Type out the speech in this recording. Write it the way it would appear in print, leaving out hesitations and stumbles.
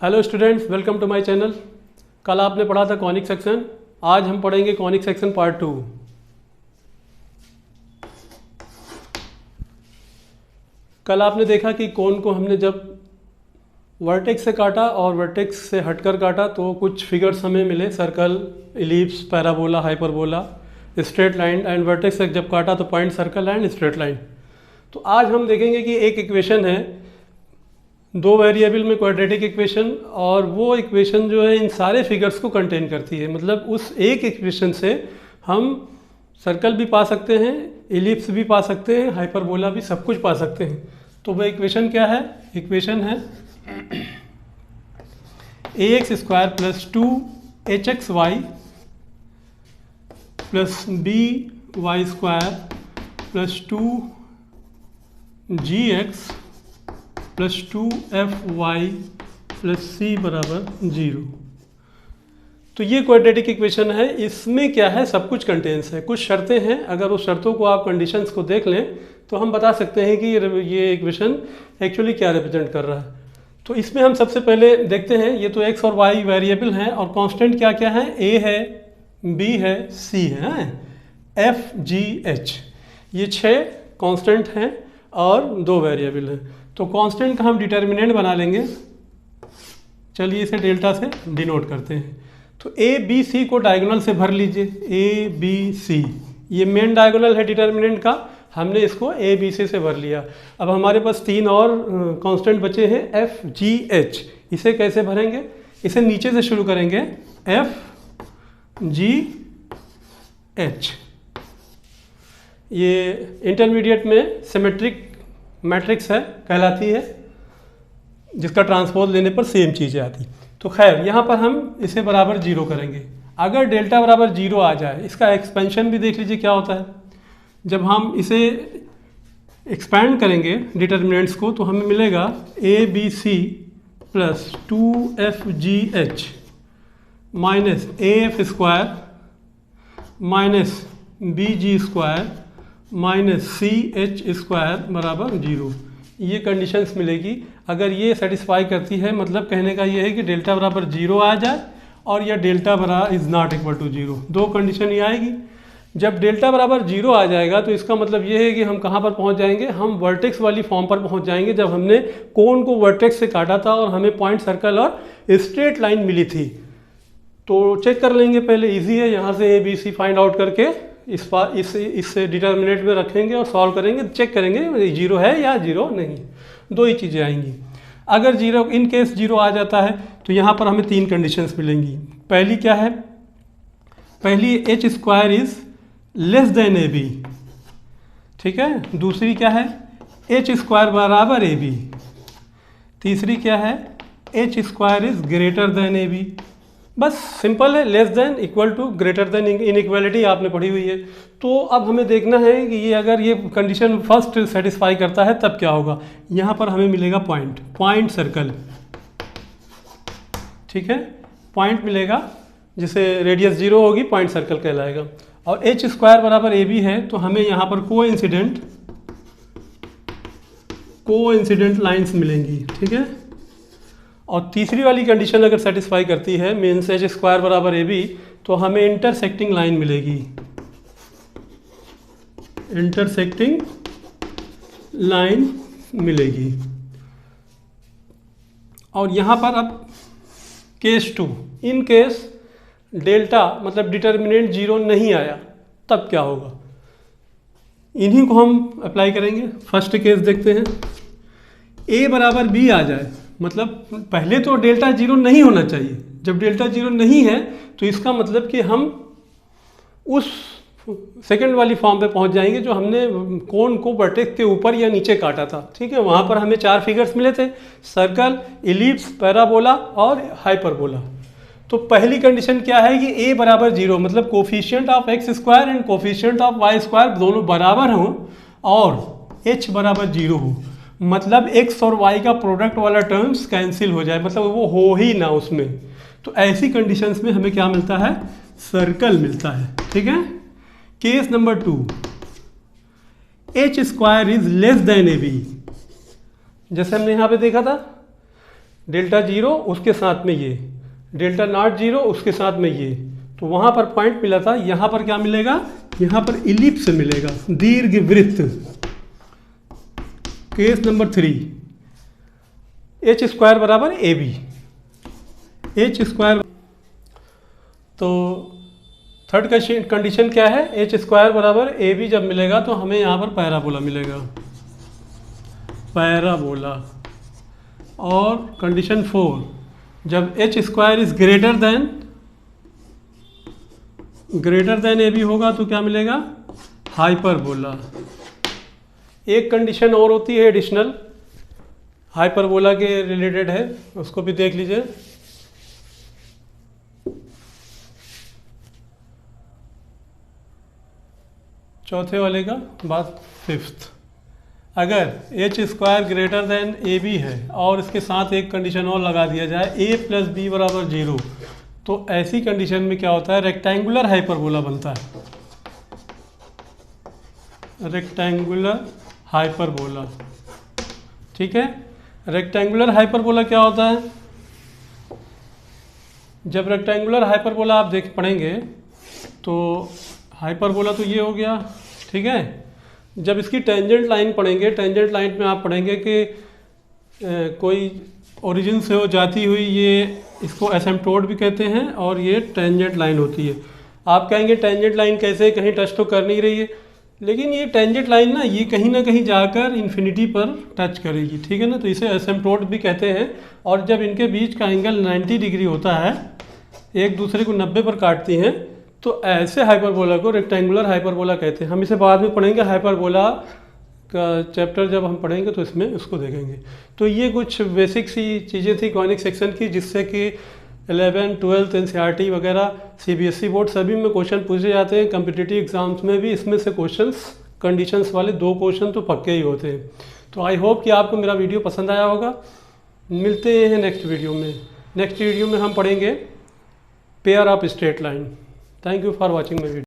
Hello students, welcome to my channel. कल आपने पढ़ा था कॉनिक सेक्शन, आज हम पढ़ेंगे कॉनिक सेक्शन पार्ट 2। कल आपने देखा कि कोन को हमने जब वर्टेक्स से काटा और वर्टेक्स से हटकर काटा तो कुछ फिगर्स हमें मिले, circle, ellipse, parabola, hyperbola, straight line. And vertex से जब काटा तो point, circle and straight line. तो आज हम देखेंगे कि एक इक्वेशन है, दो वेरिएबल में क्वाड्रेटिक इक्वेशन, और वो इक्वेशन जो है इन सारे फिगर्स को कंटेन करती है। मतलब उस एक इक्वेशन से हम सर्कल भी पा सकते हैं, इलिप्स भी पा सकते हैं, हाइपरबोला भी, सब कुछ पा सकते हैं। तो वह इक्वेशन क्या है? इक्वेशन है ax square plus 2hxy plus by square plus 2gx plus 2fy plus c बराबर 0। तो ये क्वाड्रेटिक इक्वेशन है। इसमें क्या है, सब कुछ कंटेंस है। कुछ शर्तें हैं, अगर उस शर्तों को आप कंडीशंस को देख लें तो हम बता सकते हैं कि ये इक्वेशन एक्चुअली क्या रिप्रेजेंट कर रहा है। तो इसमें हम सबसे पहले देखते हैं, ये तो x और y वेरिएबल हैं और कांस्टेंट क्या क्या है? a है, b है, c है, f g h, ये 6 कांस्टेंट हैं और 2 वेरिएबल हैं। तो कांस्टेंट का हम डिटर्मिनेंट बना लेंगे। चलिए इसे डेल्टा से डिनोट करते हैं। तो a b c को डायगोनल से भर लीजिए। a b c ये मेन डायगोनल है डिटर्मिनेंट का, हमने इसको a b c से भर लिया। अब हमारे पास 3 और कांस्टेंट बचे हैं, f g h। इसे कैसे भरेंगे? इसे नीचे से शुरू करेंगे, f g h। ये इंटरमीडिएट में सिमेट्रिक मैट्रिक्स है, कहलाती है, जिसका ट्रांसपोज लेने पर सेम चीज़ें आती। तो खैर यहाँ पर हम इसे बराबर 0 करेंगे। अगर डेल्टा बराबर 0 आ जाए, इसका एक्सपेंशन भी देख लीजिए क्या होता है। जब हम इसे एक्सपैंड करेंगे डिटर्मिनेंट्स को तो हमें मिलेगा a b c plus 2fgh minus af square minus bg square minus C H square बराबर 0। ये कंडीशंस मिलेगी। अगर ये सेटिस्फाई करती है, मतलब कहने का ये है कि डेल्टा बराबर 0 आ जाए और या डेल्टा बराबर इज़ नॉट इक्वल टू 0, दो कंडीशन ये आएगी। जब डेल्टा बराबर 0 आ जाएगा तो इसका मतलब ये है कि हम कहाँ पर पहुँच जाएंगे? हम वर्टेक्स वाली फॉर्म पर पहुँच जाएंगे, जब हमने कोन को वर्टेक्स से काटा था और हमें पॉइंट, सर्कल और स्ट्रेट लाइन मिली थी। तो चेक कर लेंगे पहले, ईजी है। यहाँ से a b c find out करके इससे डिटर्मिनेंट में रखेंगे और सॉल्व करेंगे, चेक करेंगे 0 है या 0 नहीं। दो ही चीज़ें आएंगी। अगर 0 इन केस 0 आ जाता है तो यहाँ पर हमें 3 कंडीशंस मिलेंगी। पहली क्या है? पहली h square is less than ab, ठीक है। दूसरी क्या है? h स्क्वायर बराबर ab। तीसरी क्या है? h square is greater than ab। बस सिंपल है, less than, equal to, greater than, inequality आपने पढ़ी हुई है। तो अब हमें देखना है कि ये अगर ये कंडीशन फर्स्ट सेटिस्फाई करता है तब क्या होगा। यहाँ पर हमें मिलेगा पॉइंट सर्कल, ठीक है, पॉइंट मिलेगा जिसे रेडियस 0 होगी, पॉइंट सर्कल कहलाएगा। और h स्क्वायर बराबर ab है तो हमें यहाँ पर कोइंसिडेंट लाइन्स मिलेंगी, ठीक है। और तीसरी वाली कंडीशन अगर सेटिस्फाई करती है, मीन्स h स्क्वायर बराबर ab, तो हमें इंटरसेक्टिंग लाइन मिलेगी, इंटरसेक्टिंग लाइन मिलेगी। और यहाँ पर अब केस 2, इन केस डेल्टा मतलब डिटर्मिनेंट 0 नहीं आया तब क्या होगा, इन्हीं को हम अप्लाई करेंगे। फर्स्ट केस देखते हैं, a बराबर b आ जाए, मतलब पहले तो डेल्टा 0 नहीं होना चाहिए। जब डेल्टा 0 नहीं है तो इसका मतलब कि हम उस सेकंड वाली फॉर्म पे पहुंच जाएंगे जो हमने कोन को वर्टेक्स के ऊपर या नीचे काटा था, ठीक है। वहाँ पर हमें 4 फिगर्स मिले थे, सर्कल, इलिप्स, पैराबोला और हाइपरबोला। तो पहली कंडीशन क्या है कि a बराबर 0, मतलब coefficient of x square and coefficient of y square दोनों बराबर हों और h बराबर 0 हो, मतलब x और y का प्रोडक्ट वाला टर्म्स कैंसिल हो जाए, मतलब वो हो ही ना उसमें। तो ऐसी कंडीशंस में हमें क्या मिलता है? सर्कल मिलता है, ठीक है। Case number 2, h square is less than ab। जैसे हमने यहाँ पे देखा था, डेल्टा 0 उसके साथ में ये, डेल्टा नॉट 0 उसके साथ में ये, तो वहाँ पर पॉइंट मिला था, यहाँ पर क्या मिलेगा, यहाँ पर इलिप्स मिलेगा, दीर्घवृत्त। केस नंबर 3, एच स्क्वायर बराबर ए बी, एच स्क्वायर। तो थर्ड कंडीशन क्या है, एच स्क्वायर बराबर ए बी जब मिलेगा तो हमें यहाँ पर पैराबोला मिलेगा, पैराबोला। और कंडीशन 4, जब H square is greater than A B होगा तो क्या मिलेगा, हाइपरबोला। एक कंडीशन और होती है एडिशनल, हाइपरबोला के रिलेटेड है, उसको भी देख लीजिए। चौथे वाले का बाद 5th, अगर H square greater than A B है और इसके साथ एक कंडीशन और लगा दिया जाए, ए प्लस बी बराबर 0, तो ऐसी कंडीशन में क्या होता है, रेक्टेंगुलर हाइपरबोला बनता है, रेक्टेंगुलर हाइपरबोला। ठीक है, रेक्टेंगुलर हाइपरबोला क्या होता है, जब रेक्टेंगुलर हाइपरबोला आप पढ़ेंगे तो हाइपरबोला तो ये हो गया, ठीक है। जब इसकी टेंजेंट लाइन पढ़ेंगे, टेंजेंट लाइन में आप पढ़ेंगे कि कोई ओरिजिन से हो जाती हुई, ये इसको एसिम्प्टोट भी कहते हैं, और ये टेंजेंट लाइन होती है। आप कहेंगे टेंजेंट लाइन कैसे, कहीं टच तो कर नहीं रही है, लेकिन ये टेंजेंट लाइन ना कहीं जाकर इन्फिनिटी पर टच करेगी, ठीक है ना, तो इसे एसिम्प्टोट भी कहते हैं। और जब इनके बीच का एंगल 90 डिग्री होता है, एक दूसरे को 90 पर काटती हैं, तो ऐसे हाइपरबोला को रेक्टेंगुलर हाइपरबोला कहते हैं। हम इसे बाद में पढ़ेंगे, हाइपरबोला का चैप्टर जब हम पढ़ेंगे तो इसमें उसको देखेंगे। तो ये कुछ बेसिक सी चीज़ें थी कॉनिक सेक्शन की, जिससे कि 11th 12th NCERT वगैरह CBSE बोर्ड सभी में क्वेश्चन पूछे जाते हैं। कम्पिटिटिव एग्जाम्स में भी इसमें से क्वेश्चंस, कंडीशंस वाले 2 क्वेश्चन तो पक्के ही होते हैं। तो आई होप कि आपको मेरा वीडियो पसंद आया होगा। मिलते हैं नेक्स्ट वीडियो में। नेक्स्ट वीडियो में हम पढ़ेंगे pair of straight line. Thank you for watching my video.